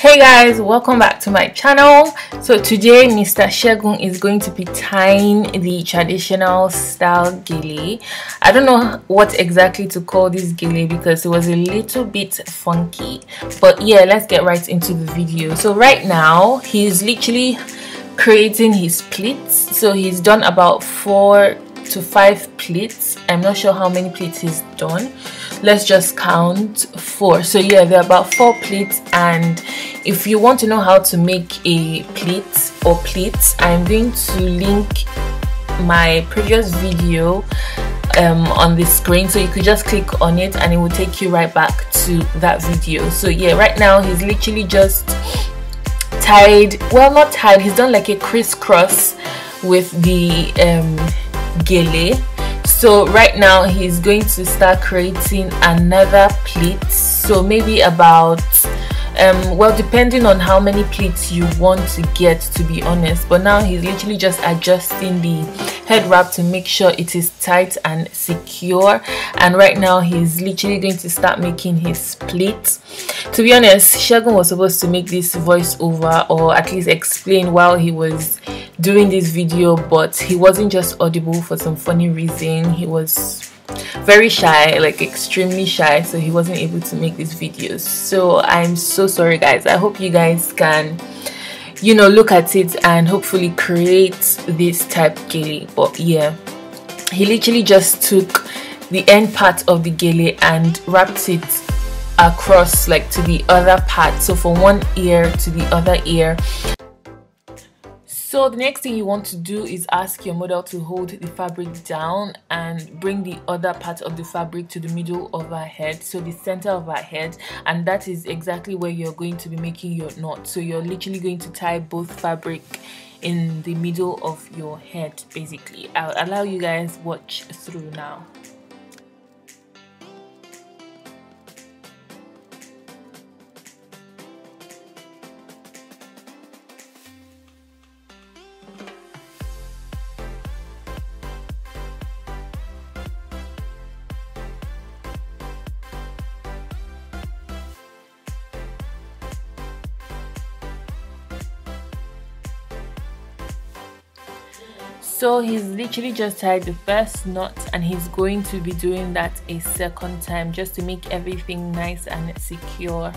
Hey guys, welcome back to my channel. So today Mr. Segun is going to be tying the traditional style gele. I don't know what exactly to call this gele because it was a little bit funky, but yeah, let's get right into the video. So right now he's literally creating his pleats. So he's done about 4 to 5 pleats. I'm not sure how many pleats he's done. Let's just count 4. So yeah, there are about 4 pleats, and if you want to know how to make a pleat or pleats, I'm going to link my previous video on the screen, so you could just click on it and it will take you right back to that video. So yeah, right now he's literally just tied, well, not tied, he's done like a crisscross with the gele. So right now he's going to start creating another pleat, so maybe about well, depending on how many pleats you want to get, to be honest. But now he's literally just adjusting the head wrap to make sure it is tight and secure, and right now he's literally going to start making his pleat. To be honest, Segun was supposed to make this voiceover or at least explain while he was doing this video, but he wasn't just audible for some funny reason. He was very shy, like extremely shy, so he wasn't able to make these videos. So I'm so sorry guys. I hope you guys can, you know, look at it and hopefully create this type gele. But yeah, he literally just took the end part of the gele and wrapped it across, like to the other part, so from one ear to the other ear. So the next thing you want to do is ask your model to hold the fabric down and bring the other part of the fabric to the middle of her head, so the center of her head, and that is exactly where you're going to be making your knot. So you're literally going to tie both fabric in the middle of your head basically. I'll allow you guys watch through now. So he's literally just tied the first knot, and he's going to be doing that a second time just to make everything nice and secure.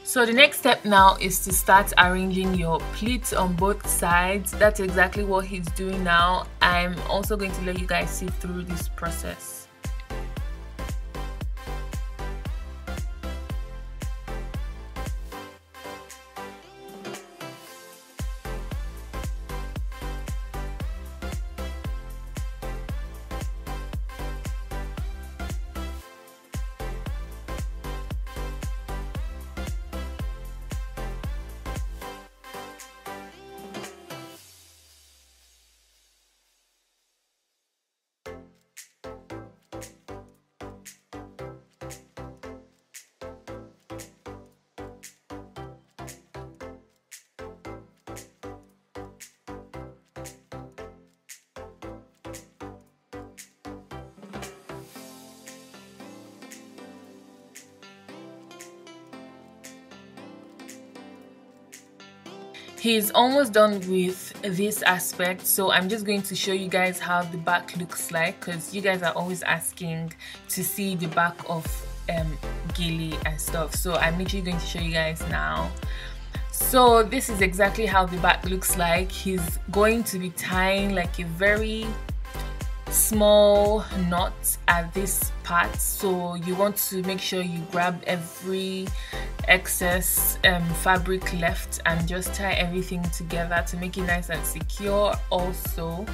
So the next step now is to start arranging your pleats on both sides. That's exactly what he's doing now. I'm also going to let you guys see through this process. He's almost done with this aspect, so I'm just going to show you guys how the back looks like, because you guys are always asking to see the back of gele and stuff. So I'm literally going to show you guys now. So this is exactly how the back looks like. He's going to be tying like a very small knots at this part, so you want to make sure you grab every excess fabric left and just tie everything together to make it nice and secure. Also,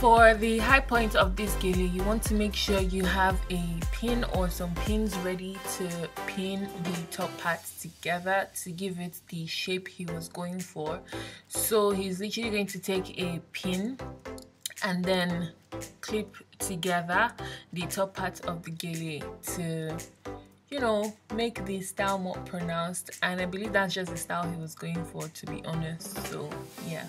for the high point of this gele, you want to make sure you have a pin or some pins ready to pin the top part together to give it the shape he was going for. So he's literally going to take a pin and then clip together the top part of the gele to, you know, make the style more pronounced, and I believe that's just the style he was going for, to be honest. So yeah.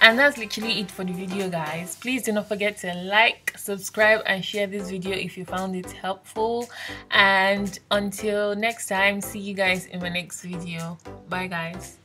And that's literally it for the video, guys. Please do not forget to like, subscribe, and share this video if you found it helpful. And until next time, see you guys in my next video. Bye, guys.